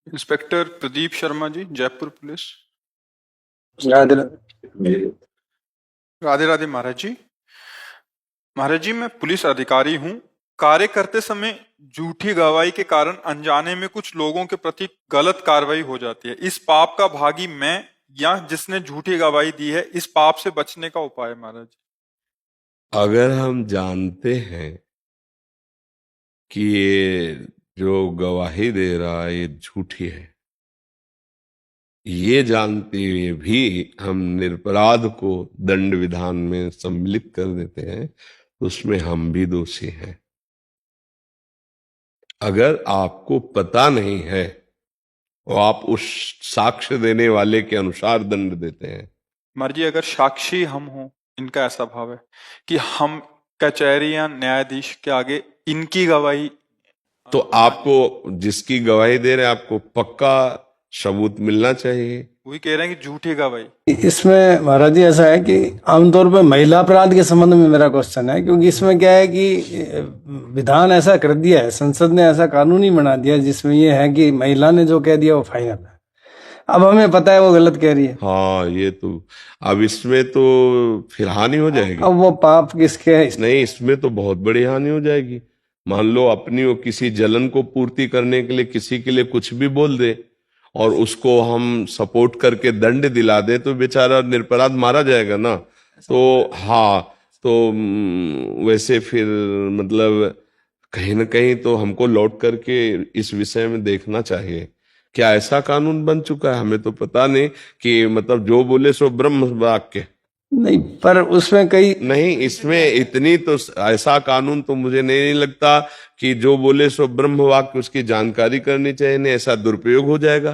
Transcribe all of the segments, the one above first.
Inspector Pradeep Sharma ji, Jaipur police. Radhe Radhe Radhe महाराज जी। महाराज जी, मैं police अधिकारी हूँ। कार्य करते समय झूठी गवाही के कारण अनजाने में कुछ लोगों के प्रति गलत कार्रवाई हो जाती है। इस पाप का भागी मैं या जिसने झूठी गवाही दी है, इस पाप से बचने का उपाय महाराज जी। अगर हम जानते हैं कि ये जो गवाही दे रहा है ये झूठी है, ये जानते हुए भी हम निरपराध को दंड विधान में सम्मिलित कर देते हैं, उसमें हम भी दोषी हैं। अगर आपको पता नहीं है और आप उस साक्ष्य देने वाले के अनुसार दंड देते हैं। महाराज जी, अगर साक्षी हम हों, इनका ऐसा भाव है कि हम कचहरी या न्यायाधीश के आगे इनकी गवाही, तो आपको जिसकी गवाही दे रहे हैं आपको पक्का सबूत मिलना चाहिए। वही कह रहे हैं कि झूठी गवाही। इसमें महाराज जी ऐसा है कि आमतौर पर महिला अपराध के संबंध में मेरा क्वेश्चन है, क्योंकि इसमें क्या है कि विधान ऐसा कर दिया है, संसद ने ऐसा कानून ही बना दिया जिसमें ये है कि महिला ने जो कह दिया वो फाइनल है। अब हमें पता है वो गलत कह रही है। हाँ, ये तो अब इसमें तो फिर हानि हो जाएगी। अब वो पाप किसके है? नहीं, इसमें तो बहुत बड़ी हानि हो जाएगी। मान लो अपनी वो किसी जलन को पूर्ति करने के लिए किसी के लिए कुछ भी बोल दे और उसको हम सपोर्ट करके दंड दिला दे तो बेचारा निरपराध मारा जाएगा ना। तो हाँ, तो वैसे फिर मतलब कहीं ना कहीं तो हमको लौट करके इस विषय में देखना चाहिए। क्या ऐसा कानून बन चुका है? हमें तो पता नहीं कि मतलब जो बोले सो ब्रह्म वाक्य। नहीं, पर उसमें कई नहीं, इसमें इतनी तो ऐसा कानून तो मुझे नहीं लगता कि जो बोले सो ब्रह्म वाक्य, उसकी जानकारी करनी चाहिए। नहीं, ऐसा दुरुपयोग हो जाएगा।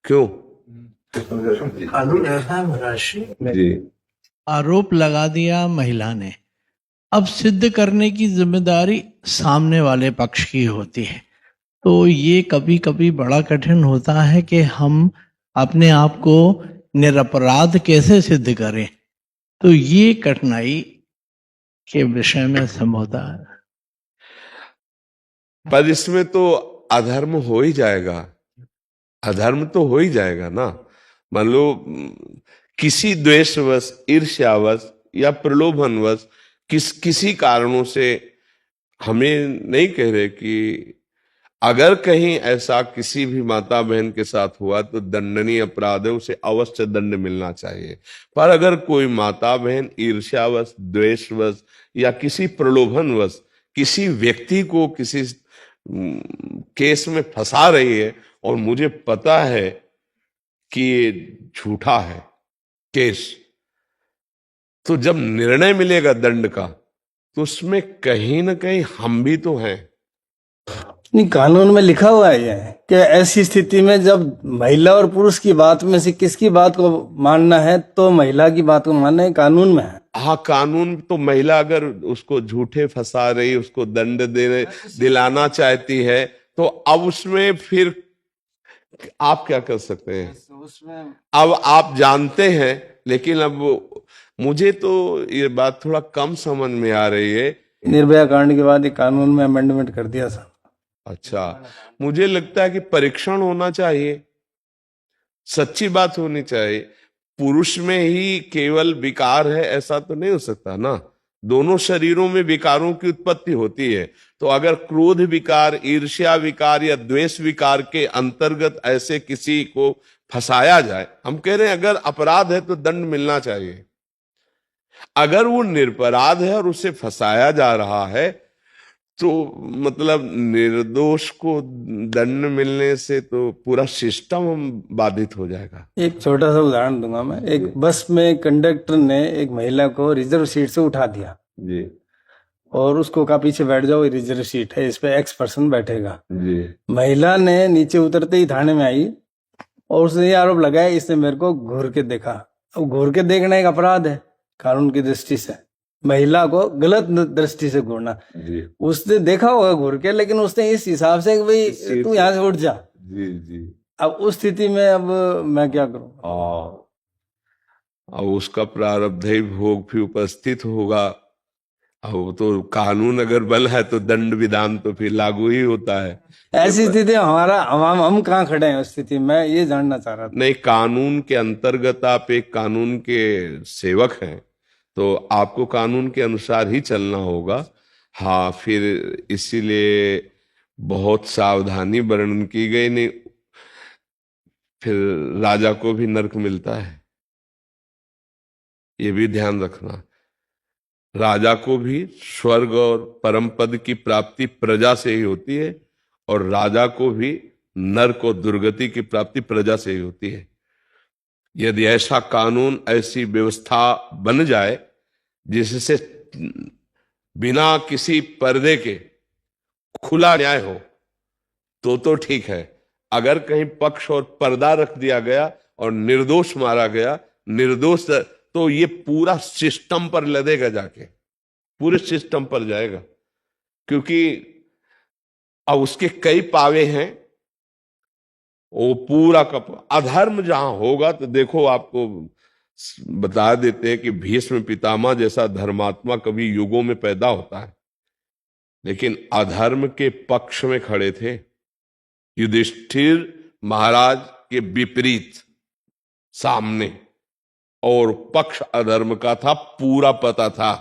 क्यों? कानून ऐसा है महाराज जी, आरोप लगा दिया महिला ने, अब सिद्ध करने की जिम्मेदारी सामने वाले पक्ष की होती है। तो ये कभी कभी बड़ा कठिन होता है कि हम अपने आप को निरपराध कैसे सिद्ध करें। तो ये कठिनाई के विषय में समझौता है। पर इसमें तो अधर्म हो ही जाएगा। अधर्म तो हो ही जाएगा ना। मान लो किसी द्वेषवश, ईर्ष्यावश या प्रलोभनवश किसी कारणों से, हमें नहीं कह रहे कि अगर कहीं ऐसा किसी भी माता बहन के साथ हुआ तो दंडनीय अपराध है, उसे अवश्य दंड मिलना चाहिए। पर अगर कोई माता बहन ईर्ष्यावश, द्वेषवश या किसी प्रलोभनवश किसी व्यक्ति को किसी केस में फंसा रही है और मुझे पता है कि ये झूठा है केस, तो जब निर्णय मिलेगा दंड का तो उसमें कहीं ना कहीं हम भी तो हैं। नहीं, कानून में लिखा हुआ है ये कि ऐसी स्थिति में जब महिला और पुरुष की बात में से किसकी बात को मानना है तो महिला की बात को मानना है, कानून में है। हाँ, कानून तो महिला अगर उसको झूठे फंसा रही, उसको दंड देने दिलाना चाहती है, तो अब उसमें फिर आप क्या कर सकते हैं? उसमें अब आप जानते हैं, लेकिन अब मुझे तो ये बात थोड़ा कम समझ में आ रही है। निर्भया कांड के बाद ये कानून में अमेंडमेंट कर दिया था। अच्छा, मुझे लगता है कि परीक्षण होना चाहिए, सच्ची बात होनी चाहिए। पुरुष में ही केवल विकार है ऐसा तो नहीं हो सकता ना। दोनों शरीरों में विकारों की उत्पत्ति होती है। तो अगर क्रोध विकार, ईर्ष्या विकार या द्वेष विकार के अंतर्गत ऐसे किसी को फंसाया जाए, हम कह रहे हैं अगर अपराध है तो दंड मिलना चाहिए। अगर वो निरपराध है और उसे फंसाया जा रहा है तो मतलब निर्दोष को दंड मिलने से तो पूरा सिस्टम बाधित हो जाएगा। एक छोटा सा उदाहरण दूंगा मैं। एक बस में कंडक्टर ने एक महिला को रिजर्व सीट से उठा दिया जी और उसको कहा पीछे बैठ जाओ, ये रिजर्व सीट है, इस पे एक्स पर्सन बैठेगा। जी। महिला ने नीचे उतरते ही थाने में आई और उसने ये आरोप लगाया इसने मेरे को घूर के देखा। अब घूर के देखना एक अपराध है कानून की दृष्टि से, महिला को गलत दृष्टि से घूरना। उसने देखा होगा घूर के, लेकिन उसने इस हिसाब से कि भाई तू यहाँ से उठ जा। जी जी। अब उस स्थिति में अब मैं क्या करूं? अब उसका प्रारब्ध भोग भी उपस्थित होगा। अब वो तो कानून अगर बल है तो दंड विधान तो फिर लागू ही होता है। ऐसी स्थिति में हमारा हम कहाँ खड़े हैं उस स्थिति में, मैं ये जानना चाह रहा था। नहीं, कानून के अंतर्गत आप एक कानून के सेवक हैं, तो आपको कानून के अनुसार ही चलना होगा। हाँ, फिर इसीलिए बहुत सावधानी वर्णन की गई। नहीं, फिर राजा को भी नरक मिलता है, ये भी ध्यान रखना। राजा को भी स्वर्ग और परम पद की प्राप्ति प्रजा से ही होती है, और राजा को भी नरक और दुर्गति की प्राप्ति प्रजा से ही होती है। यदि ऐसा कानून, ऐसी व्यवस्था बन जाए जिससे बिना किसी पर्दे के खुला न्याय हो, तो ठीक है। अगर कहीं पक्ष और पर्दा रख दिया गया और निर्दोष मारा गया, निर्दोष, तो ये पूरा सिस्टम पर लदेगा, जाके पूरे सिस्टम पर जाएगा। क्योंकि अब उसके कई पावे हैं, वो पूरा का अधर्म जहां होगा, तो देखो आपको बता देते हैं कि भीष्म पितामह जैसा धर्मात्मा कभी युगों में पैदा होता है, लेकिन अधर्म के पक्ष में खड़े थे। युधिष्ठिर महाराज के विपरीत सामने, और पक्ष अधर्म का था, पूरा पता था।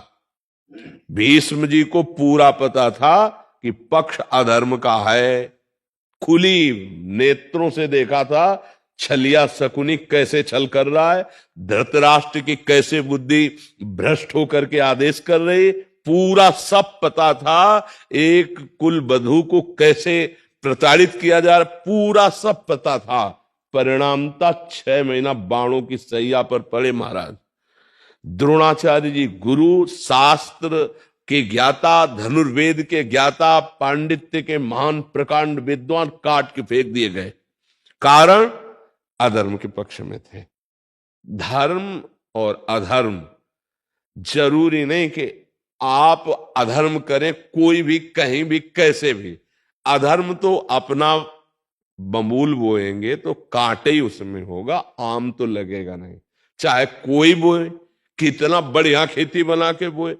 भीष्म जी को पूरा पता था कि पक्ष अधर्म का है, खुली नेत्रों से देखा था छलिया शकुनी कैसे छल कर रहा है, धृतराष्ट्र की कैसे बुद्धि भ्रष्ट होकर के आदेश कर रही, पूरा सब पता था। एक कुल वधू को कैसे प्रताड़ित किया जा रहा, पूरा सब पता था। परिणामता 6 महीना बाणों की सैया पर पड़े महाराज। द्रोणाचार्य जी गुरु, शास्त्र के ज्ञाता, धनुर्वेद के ज्ञाता, पांडित्य के महान प्रकांड विद्वान काट के फेंक दिए गए, कारण अधर्म के पक्ष में थे। धर्म और अधर्म, जरूरी नहीं कि आप अधर्म करें, कोई भी कहीं भी कैसे भी। अधर्म तो अपना बमूल बोएंगे तो कांटे ही उसमें होगा, आम तो लगेगा नहीं। चाहे कोई बोए, कितना बढ़िया खेती बना के बोए,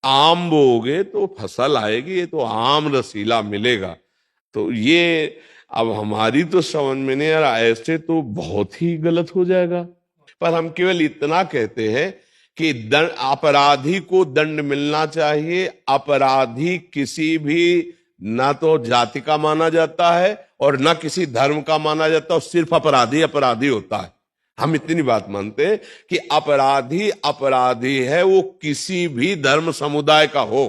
आम बोओगे तो फसल आएगी, ये तो आम रसीला मिलेगा। तो ये अब हमारी तो समझ में नहीं आ रहा, ऐसे तो बहुत ही गलत हो जाएगा। पर हम केवल इतना कहते हैं कि अपराधी को दंड मिलना चाहिए। अपराधी किसी भी ना तो जाति का माना जाता है और ना किसी धर्म का माना जाता है, सिर्फ अपराधी अपराधी होता है। हम इतनी बात मानते हैं कि अपराधी अपराधी है, वो किसी भी धर्म समुदाय का हो,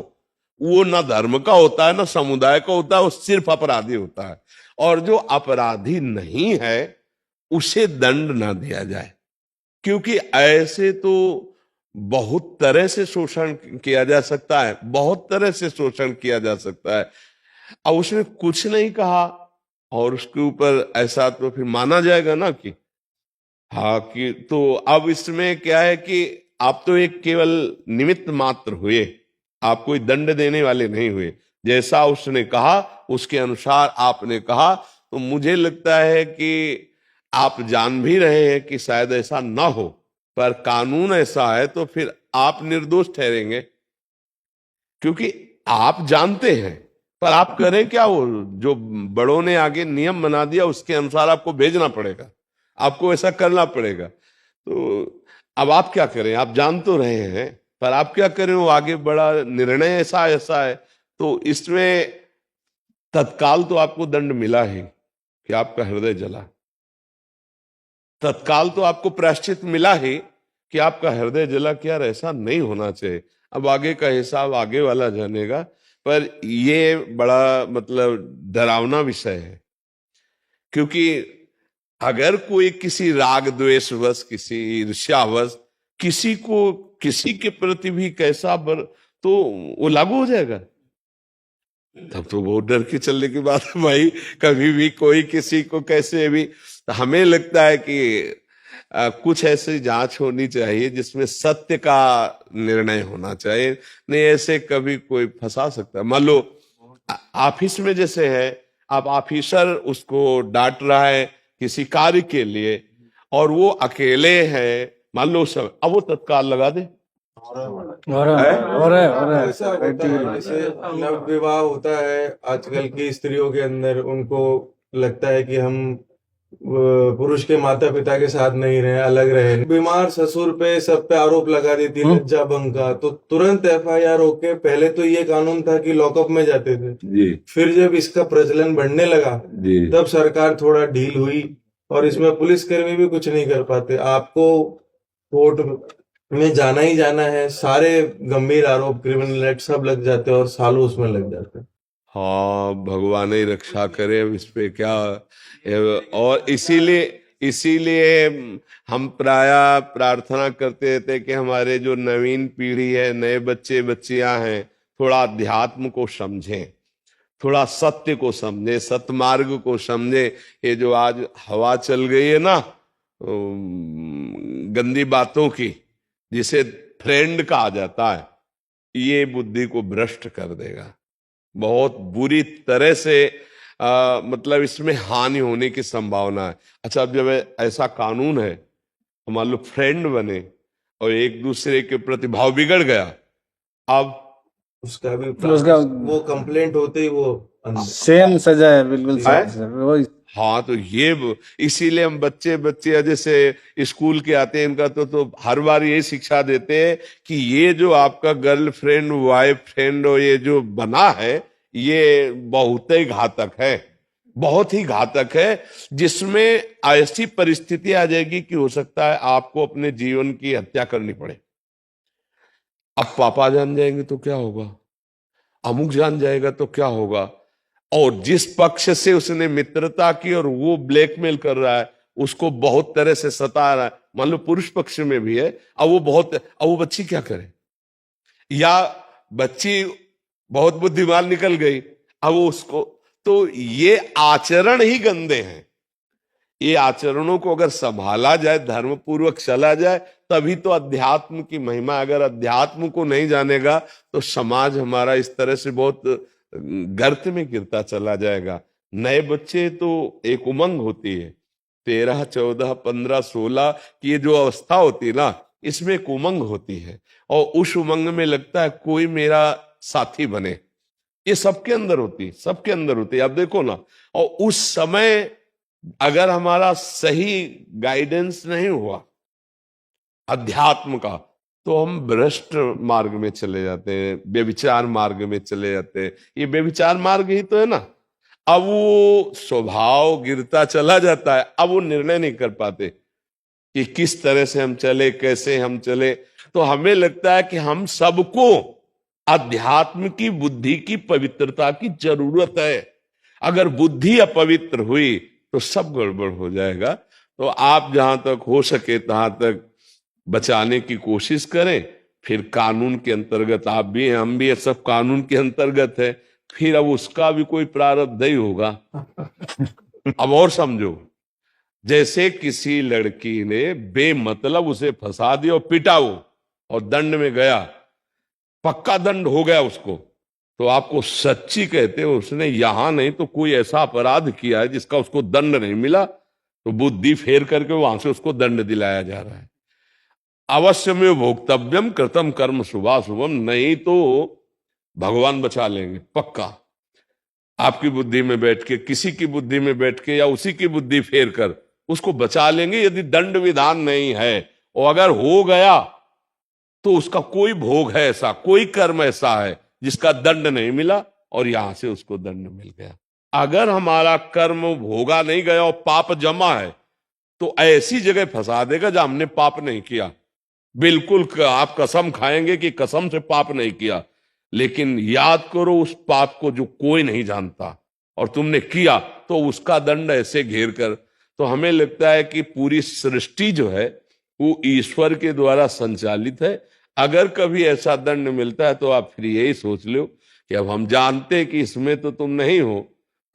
वो ना धर्म का होता है ना समुदाय का होता है, वो सिर्फ अपराधी होता है। और जो अपराधी नहीं है उसे दंड ना दिया जाए, क्योंकि ऐसे तो बहुत तरह से शोषण किया जा सकता है, बहुत तरह से शोषण किया जा सकता है। अब उसने कुछ नहीं कहा और उसके ऊपर ऐसा तो फिर माना जाएगा ना कि हाँ, कि तो अब इसमें क्या है कि आप तो एक केवल निमित्त मात्र हुए, आप कोई दंड देने वाले नहीं हुए। जैसा उसने कहा उसके अनुसार आपने कहा, तो मुझे लगता है कि आप जान भी रहे हैं कि शायद ऐसा ना हो, पर कानून ऐसा है तो फिर आप निर्दोष ठहरेंगे, क्योंकि आप जानते हैं। पर आप करें क्या, वो जो बड़ों ने आगे नियम बना दिया उसके अनुसार आपको भेजना पड़ेगा, आपको ऐसा करना पड़ेगा। तो अब आप क्या करें, आप जान तो रहे हैं, पर आप क्या करें, वो आगे बड़ा निर्णय ऐसा है। तो इसमें तत्काल तो आपको दंड मिला ही कि आपका हृदय जला, तत्काल तो आपको प्रायश्चित मिला ही कि आपका हृदय जला। क्या ऐसा नहीं होना चाहिए। अब आगे का हिसाब आगे वाला जानेगा, पर ये बड़ा मतलब डरावना विषय है, क्योंकि अगर कोई किसी राग द्वेषवश, किसी ईर्ष्यावश किसी को किसी के प्रति भी कैसा तो वो लागू हो जाएगा। तब तो बहुत डर के चलने की बात है भाई, कभी भी कोई किसी को कैसे भी। हमें लगता है कि कुछ ऐसी जांच होनी चाहिए जिसमें सत्य का निर्णय होना चाहिए। नहीं ऐसे कभी कोई फंसा सकता है। मान लो ऑफिस में जैसे है, आप ऑफिसर उसको डांट रहा है किसी कार्य के लिए और वो अकेले है, मान लो सब, अब वो तत्काल लगा दे, हो रहा है, हो रहा है, हो रहा ऐसा होता है, जैसे नव विवाह होता है आजकल की स्त्रियों के अंदर, उनको लगता है कि हम पुरुष के माता पिता के साथ नहीं रहे, अलग रहे। बीमार ससुर पे सब पे आरोप लगा देती है लज्जा भंग का, तो तुरंत एफआईआर होके, पहले तो ये कानून था कि लॉकअप में जाते थे, जी फिर जब इसका प्रचलन बढ़ने लगा जी तब सरकार थोड़ा ढील हुई, और इसमें पुलिसकर्मी भी कुछ नहीं कर पाते। आपको कोर्ट में जाना ही जाना है, सारे गंभीर आरोप, क्रिमिनल एक्ट सब लग जाते हैं और सालों उसमें लग जाते हैं। हाँ, भगवान ही रक्षा करे, अब इस पे क्या। और इसीलिए इसीलिए हम प्राय प्रार्थना करते थे कि हमारे जो नवीन पीढ़ी है, नए बच्चे बच्चियां हैं, थोड़ा अध्यात्म को समझें, थोड़ा सत्य को समझे, सतमार्ग को समझे। ये जो आज हवा चल गई है ना गंदी बातों की, जिसे ट्रेंड कहा जाता है, ये बुद्धि को भ्रष्ट कर देगा बहुत बुरी तरह से। मतलब इसमें हानि होने की संभावना है। अच्छा, अब जब ऐसा कानून है, मान लो फ्रेंड बने और एक दूसरे के प्रति भाव बिगड़ गया, अब उसका भी उसका वो कंप्लेंट होते ही वो सेम सजा है, बिल्कुल है? सही, वही। हाँ, तो ये इसीलिए हम बच्चे जैसे स्कूल के आते हैं, इनका तो हर बार ये शिक्षा देते हैं कि ये जो आपका गर्लफ्रेंड वाइफ फ्रेंड और ये जो बना है, ये बहुत ही घातक है, बहुत ही घातक है, जिसमें ऐसी परिस्थिति आ जाएगी कि हो सकता है आपको अपने जीवन की हत्या करनी पड़े। अब पापा जान जाएंगे तो क्या होगा, अमुक जान जाएगा तो क्या होगा, और जिस पक्ष से उसने मित्रता की और वो ब्लैकमेल कर रहा है, उसको बहुत तरह से सता रहा है, मान लो पुरुष पक्ष में भी है, अब वो बच्ची क्या करे, या बच्ची बहुत बुद्धिमान निकल गई, अब वो उसको, तो ये आचरण ही गंदे हैं। ये आचरणों को अगर संभाला जाए, धर्म पूर्वक चला जाए, तभी तो अध्यात्म की महिमा। अगर अध्यात्म को नहीं जानेगा तो समाज हमारा इस तरह से बहुत गर्त में गिरता चला जाएगा। नए बच्चे तो एक उमंग होती है, 13, 14, 15, 16 की ये जो अवस्था होती है ना, इसमें एक उमंग होती है, और उस उमंग में लगता है कोई मेरा साथी बने। ये सबके अंदर होती है, सबके अंदर होती है। आप देखो ना, और उस समय अगर हमारा सही गाइडेंस नहीं हुआ अध्यात्म का, तो हम भ्रष्ट मार्ग में चले जाते हैं, व्यभिचार मार्ग में चले जाते हैं। ये व्यभिचार मार्ग ही तो है ना। अब वो स्वभाव गिरता चला जाता है, अब वो निर्णय नहीं कर पाते कि किस तरह से हम चले, कैसे हम चले। तो हमें लगता है कि हम सबको अध्यात्म की, बुद्धि की पवित्रता की जरूरत है। अगर बुद्धि अपवित्र हुई तो सब गड़बड़ हो जाएगा। तो आप जहां तक हो सके तहां तक बचाने की कोशिश करें। फिर कानून के अंतर्गत आप भी हैं, हम भी हैं, सब कानून के अंतर्गत है। फिर अब उसका भी कोई प्रारब्ध ही होगा। अब और समझो, जैसे किसी लड़की ने बेमतलब उसे फंसा दिया और पिटा वो, और दंड में गया, पक्का दंड हो गया उसको, तो आपको सच्ची कहते हो उसने यहां नहीं तो कोई ऐसा अपराध किया है जिसका उसको दंड नहीं मिला, तो बुद्धि फेर करके वहां से उसको दंड दिलाया जा रहा है। अवश्य में भोक्तव्यम कृतम कर्म शुभाशुभम, नहीं तो भगवान बचा लेंगे पक्का। आपकी बुद्धि में बैठ के, किसी की बुद्धि में बैठ के, या उसी की बुद्धि फेर कर उसको बचा लेंगे, यदि दंड विधान नहीं है। और अगर हो गया तो उसका कोई भोग है, ऐसा कोई कर्म ऐसा है जिसका दंड नहीं मिला और यहां से उसको दंड मिल गया। अगर हमारा कर्म भोगा नहीं गया और पाप जमा है, तो ऐसी जगह फंसा देगा जहां हमने पाप नहीं किया। बिल्कुल आप कसम खाएंगे कि कसम से पाप नहीं किया, लेकिन याद करो उस पाप को जो कोई नहीं जानता और तुमने किया, तो उसका दंड ऐसे घेर कर। तो हमें लगता है कि पूरी सृष्टि जो है वो ईश्वर के द्वारा संचालित है। अगर कभी ऐसा दंड मिलता है तो आप फिर यही सोच लो कि अब हम जानते हैं कि इसमें तो तुम नहीं हो,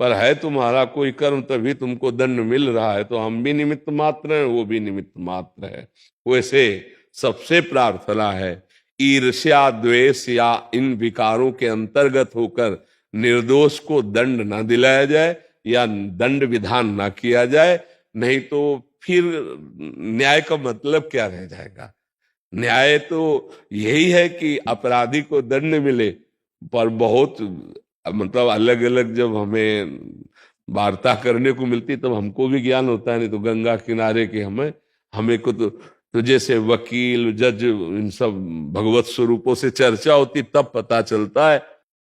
पर है तुम्हारा कोई कर्म तभी तुमको दंड मिल रहा है, तो हम भी निमित्त मात्र हैं, वो भी निमित्त मात्र है। वैसे सबसे प्रार्थना है ईर्ष्या, द्वेष या इन विकारों के अंतर्गत होकर निर्दोष को दंड ना दिलाया जाए या दंड विधान ना किया जाए, नहीं तो फिर न्याय का मतलब क्या रह जाएगा। न्याय तो यही है कि अपराधी को दंड मिले, पर बहुत मतलब अलग अलग जब हमें वार्ता करने को मिलती तब हमको भी ज्ञान होता है, नहीं तो गंगा किनारे के हमें हमें को तो जैसे वकील जज इन सब भगवत स्वरूपों से चर्चा होती तब पता चलता है